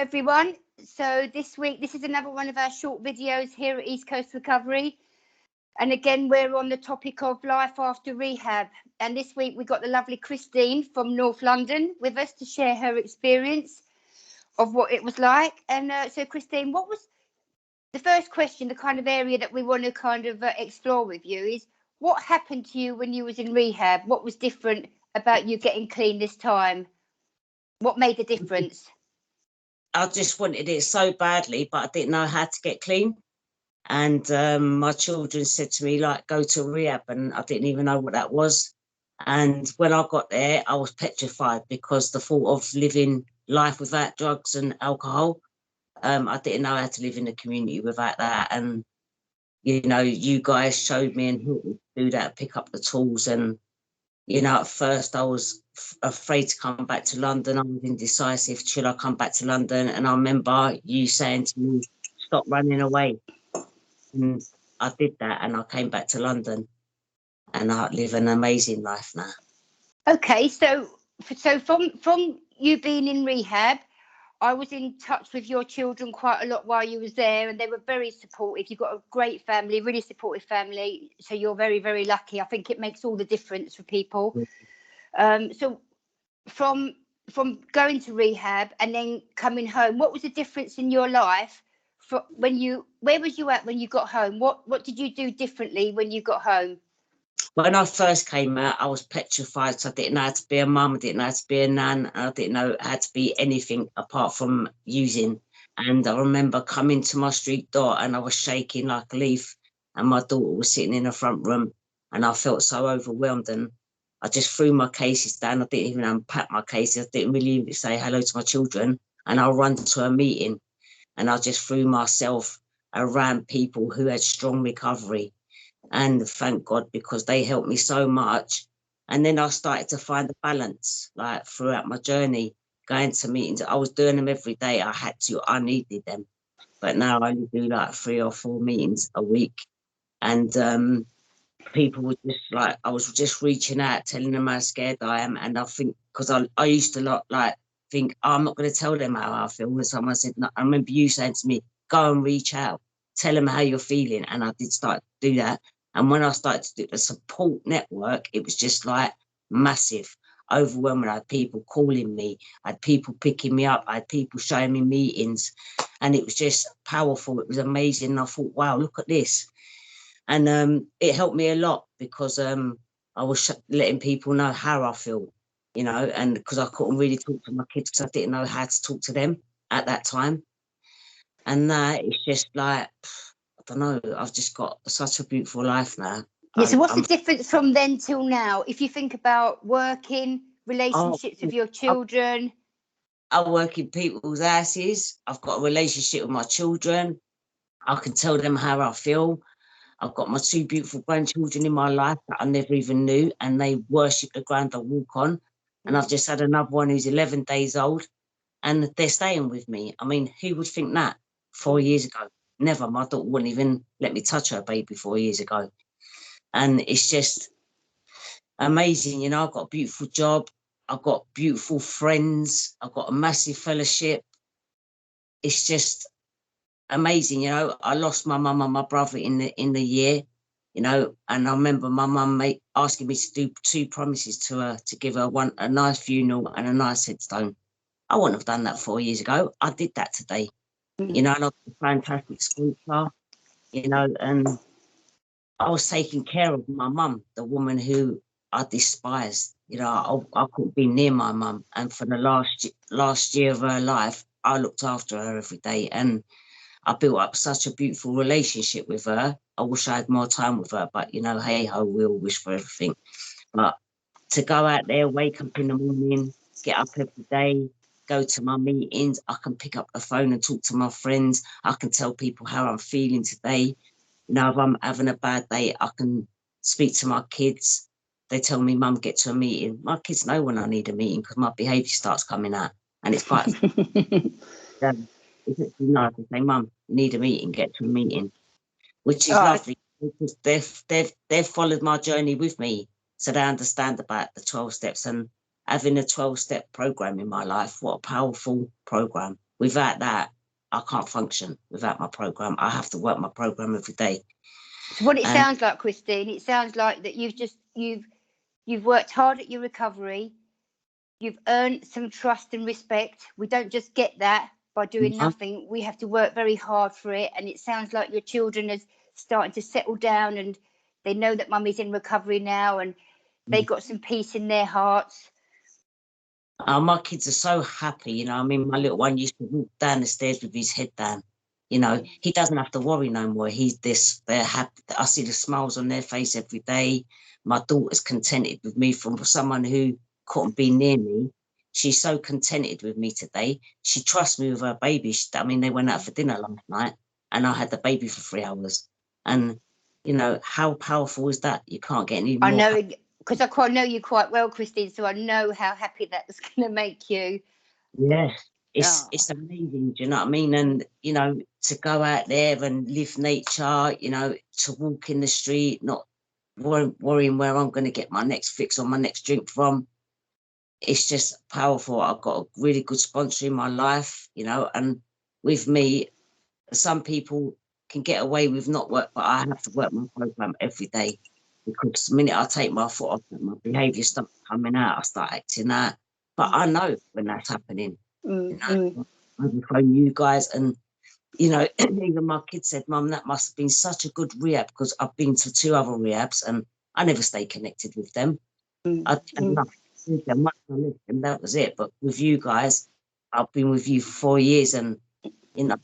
Everyone, so this week this is another one of our short videos here at East Coast Recovery, and again we're on the topic of life after rehab. And this week we got the lovely Christine from North London with us to share her experience of what it was like. And so Christine, what was the first question, the kind of area that we want to kind of explore with you is what happened to you when you was in rehab? What was different about you getting clean this time? What made the difference? I just wanted it so badly, but I didn't know how to get clean. And my children said to me, like, go to rehab. And I didn't even know what that was. And when I got there, I was petrified because the thought of living life without drugs and alcohol, I didn't know how to live in the community without that. And, you know, you guys showed me and helped me do that, pick up the tools. And, you know, at first I was afraid to come back to London. I was indecisive. Should I come back to London? And I remember you saying to me, stop running away. And I did that, and I came back to London, and I live an amazing life now. Okay, so from you being in rehab, I was in touch with your children quite a lot while you was there, and they were very supportive. You've got a great family, really supportive family, so you're very, very lucky. I think it makes all the difference for people. So from going to rehab and then coming home, what was the difference in your life where was you at when you got home? What did you do differently when you got home? When I first came out, I was petrified. So I didn't know how to be a mum. I didn't know how to be a nan. I didn't know how to be anything apart from using. And I remember coming to my street door and I was shaking like a leaf. And my daughter was sitting in the front room and I felt so overwhelmed. And I just threw my cases down. I didn't even unpack my cases. I didn't really even say hello to my children. And I ran to a meeting and I just threw myself around people who had strong recovery. And thank God, because they helped me so much. And then I started to find the balance, like throughout my journey, going to meetings. I was doing them every day. I needed them. But now I only do like 3 or 4 meetings a week. And people were just like, I was just reaching out, telling them how scared I am. And I think, because I used to think, oh, I'm not going to tell them how I feel. And someone said, no, I remember you saying to me, go and reach out, tell them how you're feeling. And I did start to do that. And when I started to do the support network, it was just like massive, overwhelming. I had people calling me, I had people picking me up, I had people showing me meetings, and it was just powerful. It was amazing. And I thought, wow, look at this. And it helped me a lot because I was letting people know how I feel, you know, and because I couldn't really talk to my kids because I didn't know how to talk to them at that time. And now it's just like, I don't know, I've just got such a beautiful life now. Yeah, so what's the difference from then till now? If you think about working, relationships with your children. I work in people's houses. I've got a relationship with my children. I can tell them how I feel. I've got my 2 beautiful grandchildren in my life that I never even knew, and they worship the ground I walk on. And I've just had another one who's 11 days old, and they're staying with me. I mean, who would think that 4 years ago? Never. My daughter wouldn't even let me touch her baby 4 years ago. And it's just amazing. You know, I've got a beautiful job. I've got beautiful friends. I've got a massive fellowship. It's just amazing. You know, I lost my mum and my brother in the year, you know, and I remember my mum asking me to do 2 promises to her, to give her a nice funeral and a nice headstone. I wouldn't have done that 4 years ago. I did that today, you know, and I was a fantastic sculptor, you know, and I was taking care of my mum, the woman who I despised. You know, I couldn't be near my mum. And for the last year of her life, I looked after her every day. And I built up such a beautiful relationship with her. I wish I had more time with her, but, you know, hey ho, we all wish for everything. But to go out there, wake up in the morning, get up every day, go to my meetings, I can pick up the phone and talk to my friends. I can tell people how I'm feeling today. You know, if I'm having a bad day, I can speak to my kids. They tell me, Mum, get to a meeting. My kids know when I need a meeting because my behaviour starts coming out. And it's quite it's nice to say, Mum, need a meeting, get to a meeting, which is lovely because they've followed my journey with me. So they understand about the 12 steps, and having a 12-step program in my life. What a powerful program. Without that, I can't function without my program. I have to work my program every day. So what it sounds like, Christine, it sounds like that you've worked hard at your recovery. You've earned some trust and respect. We don't just get that by doing nothing. We have to work very hard for it. And it sounds like your children are starting to settle down, and they know that mummy's in recovery now, and they got some peace in their hearts. My kids are so happy, you know. I mean, my little one used to walk down the stairs with his head down. You know, he doesn't have to worry no more. They're happy. I see the smiles on their face every day. My daughter's contented with me from someone who couldn't be near me. She's so contented with me today. She trusts me with her baby. I mean, they went out for dinner last night and I had the baby for 3 hours. And, you know, how powerful is that? You can't get any more. I know, because I quite know you quite well, Christine, so I know how happy that's going to make you. Yeah, it's amazing, do you know what I mean? And, you know, to go out there and live nature, you know, to walk in the street, not worrying where I'm going to get my next fix or my next drink from. It's just powerful. I've got a really good sponsor in my life, you know, and with me, some people can get away with not work, but I have to work my program every day, because the minute I take my foot off, my behaviour starts coming out, I start acting out. But I know when that's happening. You know, I'm from you guys, and you know, even my kids said, "Mum, that must have been such a good rehab," because I've been to 2 other rehabs and I never stay connected with them. I did nothing with them, and that was it. But with you guys, I've been with you for 4 years, and you know,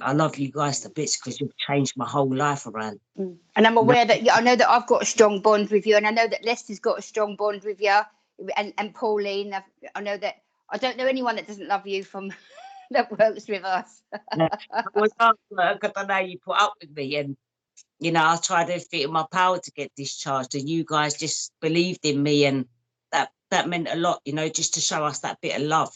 I love you guys to bits because you've changed my whole life around. And I'm aware that I know that I've got a strong bond with you, and I know that Lester's got a strong bond with you, and Pauline. I know that I don't know anyone that doesn't love you from that works with us. I was hard work, because I know you put up with me, and you know, I tried everything in my power to get discharged, and you guys just believed in me, and that meant a lot, you know, just to show us that bit of love.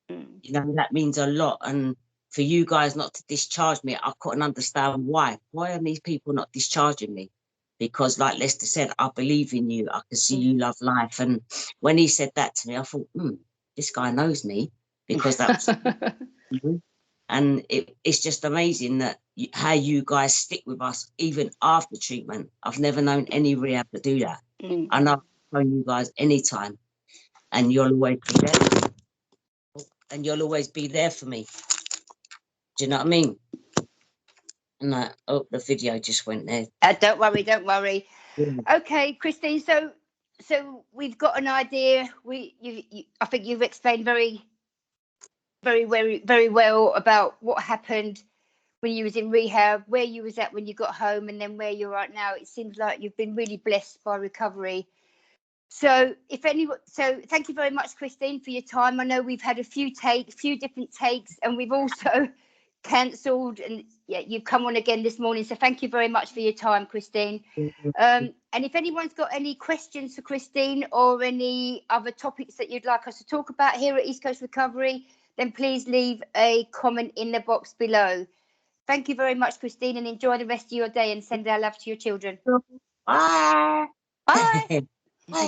You know, that means a lot. And for you guys not to discharge me, I couldn't understand why. Why are these people not discharging me? Because like Lester said, I believe in you. I can see you love life. And when he said that to me, I thought, this guy knows me, because that's and it's just amazing that how you guys stick with us even after treatment. I've never known any rehab to do that. And I'll phone you guys anytime, and you'll always be there. And you'll always be there for me. Do you know what I mean? And the video just went there. Don't worry. Yeah. Okay, Christine. So we've got an idea. I think you've explained very well about what happened when you was in rehab, where you was at when you got home, and then where you're at now. It seems like you've been really blessed by recovery. So thank you very much, Christine, for your time. I know we've had a few different takes, and we've also cancelled, and you've come on again this morning. So thank you very much for your time, Christine. And if anyone's got any questions for Christine, or any other topics that you'd like us to talk about here at East Coast Recovery, then please leave a comment in the box below. Thank you very much, Christine, and enjoy the rest of your day, and send our love to your children. Bye. Bye.